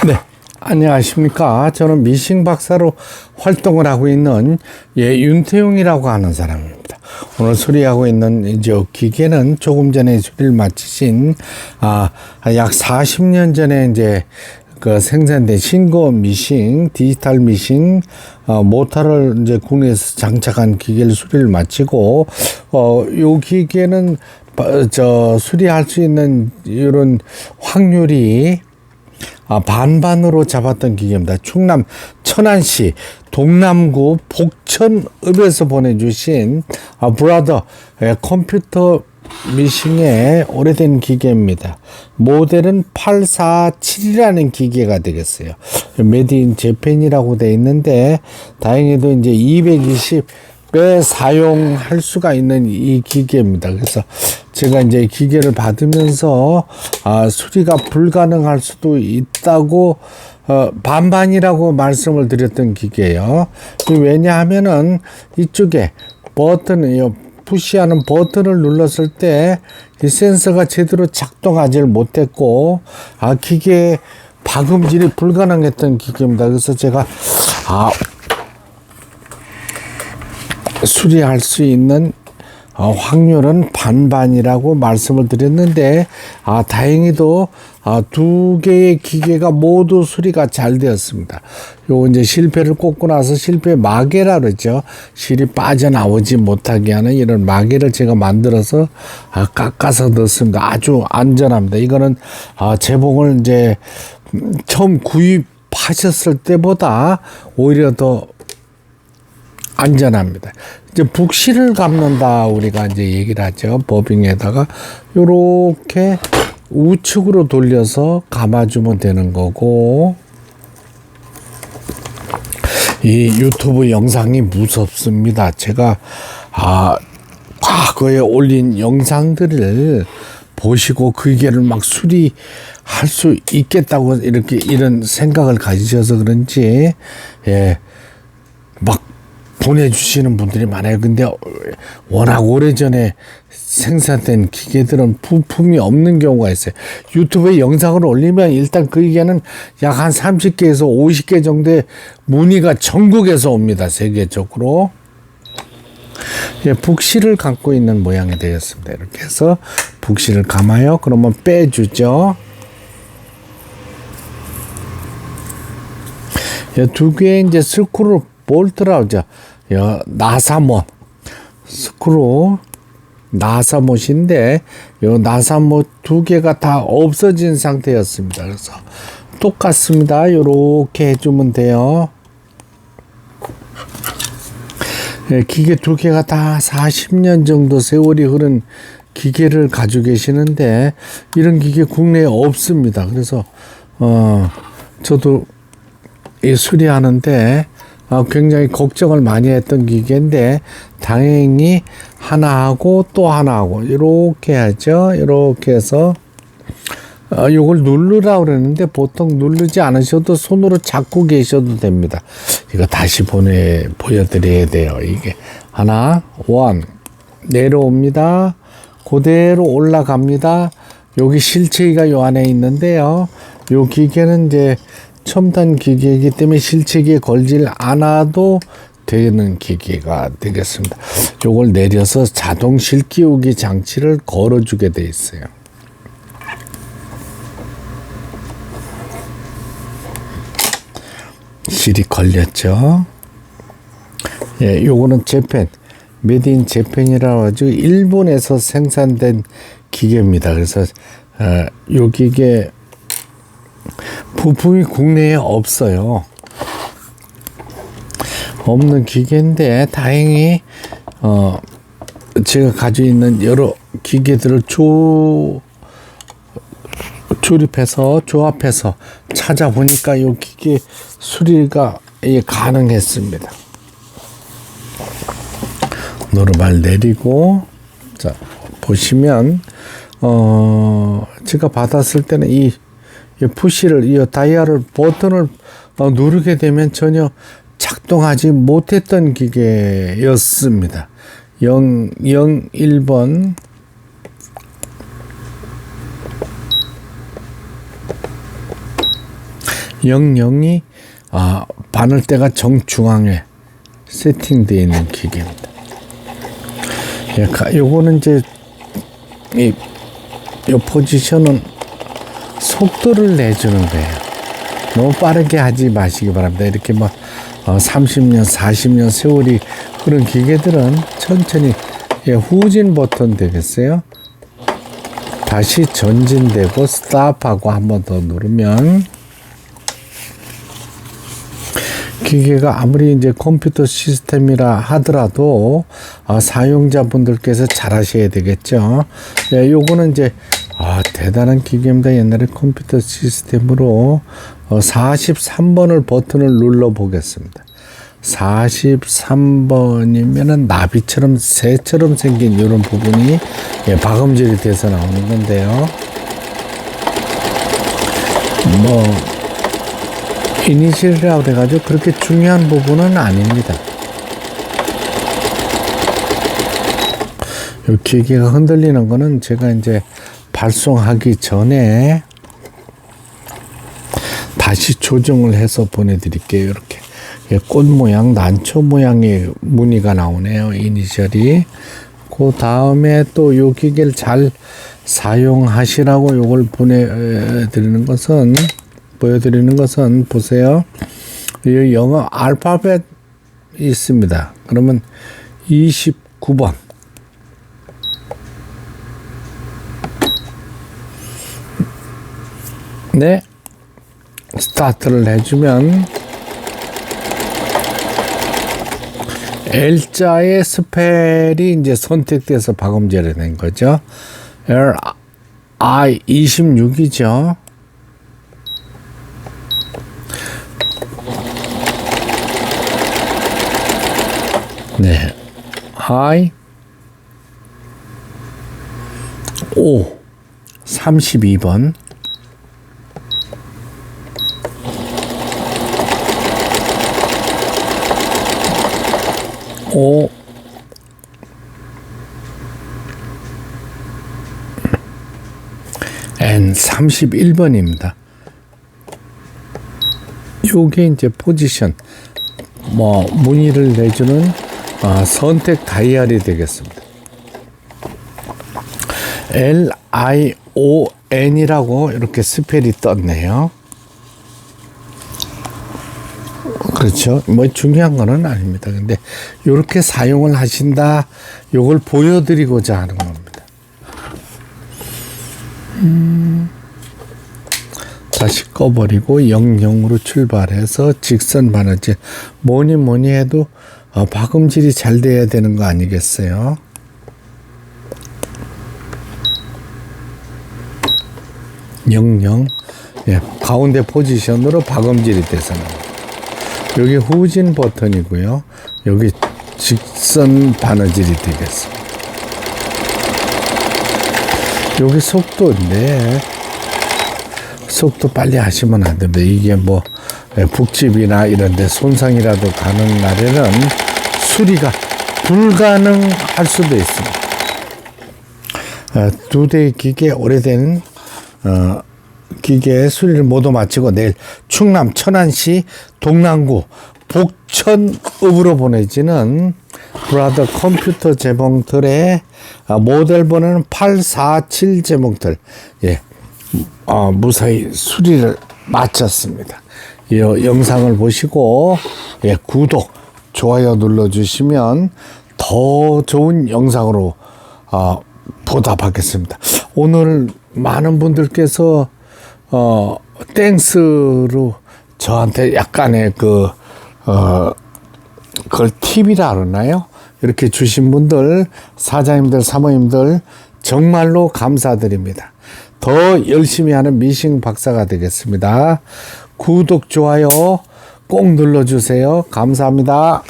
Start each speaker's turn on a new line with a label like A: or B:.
A: 네, 안녕하십니까. 저는 미싱 박사로 활동을 하고 있는 윤태용이라고 하는 사람입니다. 오늘 수리하고 있는 이제 기계는 조금 전에 수리를 마치신 약 40년 전에 이제 그 생산된 신고 미싱, 디지털 미싱 모터를 이제 국내에서 장착한 기계를 수리를 마치고 요 기계는 수리할 수 있는 이런 확률이 반반으로 잡았던 기계입니다. 충남 천안시 동남구 복천읍에서 보내주신 브라더 컴퓨터 미싱의 오래된 기계입니다. 모델은 847이라는 기계가 되겠어요. 메드 인 재팬이라고 되어 있는데 다행히도 이제 220배 사용할 수가 있는 이 기계입니다. 그래서 제가 이제 기계를 받으면서 수리가 불가능할 수도 있다고 반반이라고 말씀을 드렸던 기계예요. 왜냐하면은 이쪽에 버튼이요. 푸시하는 버튼을 눌렀을 때 이 센서가 제대로 작동하지 못했고 기계 박음질이 불가능했던 기계입니다. 그래서 제가 수리할 수 있는 확률은 반반이라고 말씀을 드렸는데 다행히도 두 개의 기계가 모두 수리가 잘 되었습니다. 요 이제 실패를 꽂고 나서 실패 마개라 그러죠. 실이 빠져나오지 못하게 하는 이런 마개를 제가 만들어서 깎아서 넣습니다. 아주 안전합니다. 이거는 제봉을 이제 처음 구입하셨을 때보다 오히려 더 안전합니다. 이제 북실을 감는다 우리가 이제 얘기를 하죠. 버빙에다가 요렇게 우측으로 돌려서 감아주면 되는 거고, 이 유튜브 영상이 무섭습니다. 제가 과거에 올린 영상들을 보시고 그 기계를 막 수리할 수 있겠다고 이런 생각을 가지셔서 그런지 막 보내주시는 분들이 많아요. 근데 워낙 오래전에 생산된 기계들은 부품이 없는 경우가 있어요. 유튜브에 영상을 올리면 일단 그 기계는 약 한 30개에서 50개 정도의 문의가 전국에서 옵니다. 세계적으로. 북실을 감고 있는 모양이 되었습니다. 이렇게 해서 북실을 감아요. 그러면 빼주죠. 두 개의 이제 스크루 볼트라고 하죠. 나사못 스크루 나사못인데 요 나사못 두 개가 다 없어진 상태였습니다. 그래서 똑같습니다. 요렇게 해주면 돼요. 기계 두 개가 다 40년 정도 세월이 흐른 기계를 가지고 계시는데 이런 기계 국내에 없습니다. 그래서 저도 이 수리하는데 굉장히 걱정을 많이 했던 기계인데 다행히 하나 하고 또 하나 하고 이렇게 하죠. 이렇게 해서 이걸 누르라고 그러는데 보통 누르지 않으셔도 손으로 잡고 계셔도 됩니다. 이거 다시 보여드려야 돼요. 이게 하나 원 내려옵니다. 그대로 올라갑니다. 여기 실체기가 요 안에 있는데요. 요 기계는 이제 첨단 기계이기 때문에 실체기에 걸질 않아도 되는 기계가 되겠습니다. 요걸 내려서 자동 실 끼우기 장치를 걸어주게 돼 있어요. 실이 걸렸죠. 요거는 재팬, 메드 인 재팬이라고 하죠. 일본에서 생산된 기계입니다. 그래서 요 기계 부품이 국내에 없어요. 없는 기계인데 다행히 제가 가지고 있는 여러 기계들을 조합해서 찾아보니까 이 기계 수리가 가능했습니다. 노르발 내리고 자 보시면 제가 받았을 때는 이 푸시를 이 다이얼을 버튼을 누르게 되면 전혀 작동하지 못했던 기계였습니다. 001번 영영이 바늘대가 정중앙에 세팅되어 있는 기계입니다. 요거는 이제 이 포지션은 속도를 내주는 거예요. 너무 빠르게 하지 마시기 바랍니다. 이렇게 30년, 40년 세월이 흐른 기계들은 천천히 후진 버튼 되겠어요. 다시 전진되고 스탑하고 한 번 더 누르면 기계가 아무리 이제 컴퓨터 시스템이라 하더라도 사용자분들께서 잘 하셔야 되겠죠. 요거는 이제 대단한 기계입니다. 옛날에 컴퓨터 시스템으로 43번을 버튼을 눌러 보겠습니다. 43번이면은 나비처럼 새처럼 생긴 이런 부분이 박음질이 돼서 나오는 건데요. 이니셜이라고 해가지고 그렇게 중요한 부분은 아닙니다. 이 기계가 흔들리는 거는 제가 이제 발송하기 전에 다시 조정을 해서 보내드릴게요. 이렇게 꽃 모양, 난초 모양의 무늬가 나오네요. 이니셜이. 그 다음에 또 이 기계를 잘 사용하시라고 요걸 보여드리는 것은 보세요. 이 영어 알파벳 있습니다. 그러면 29번. 네. 스타트를 해주면 L자의 스펠이 이제 선택돼서 박음질이 된 거죠. LI 26이죠. 네. I O 32번. O N 31번입니다. 요게 이제 포지션 무늬를 내주는 선택 다이얼이 되겠습니다. LION이라고 이렇게 스펠이 떴네요. 그렇죠. 중요한 거는 아닙니다. 근데 이렇게 사용을 하신다, 요걸 보여드리고자 하는 겁니다. 다시 꺼버리고 00으로 출발해서 직선 바느질. 뭐니 해도 박음질이 잘 돼야 되는 거 아니겠어요? 가운데 포지션으로 박음질이 돼서 나옵니다. 여기 후진 버튼이고요. 여기 직선 바느질이 되겠습니다. 여기 속도인데 속도 빨리 하시면 안 됩니다. 이게 북집이나 이런 데 손상이라도 가는 날에는 수리가 불가능할 수도 있습니다. 두 대의 기계, 오래된 기계 수리를 모두 마치고 내일 충남 천안시 동랑구 복천읍으로 보내지는 브라더 컴퓨터 재봉틀의 모델 번호는 847 재봉틀, 무사히 수리를 마쳤습니다. 이 영상을 보시고 구독, 좋아요 눌러주시면 더 좋은 영상으로 보답하겠습니다. 오늘 많은 분들께서 땡스로 저한테 약간의 그걸 팁이라 그러나요? 이렇게 주신 분들, 사장님들, 사모님들 정말로 감사드립니다. 더 열심히 하는 미싱 박사가 되겠습니다. 구독, 좋아요 꼭 눌러주세요. 감사합니다.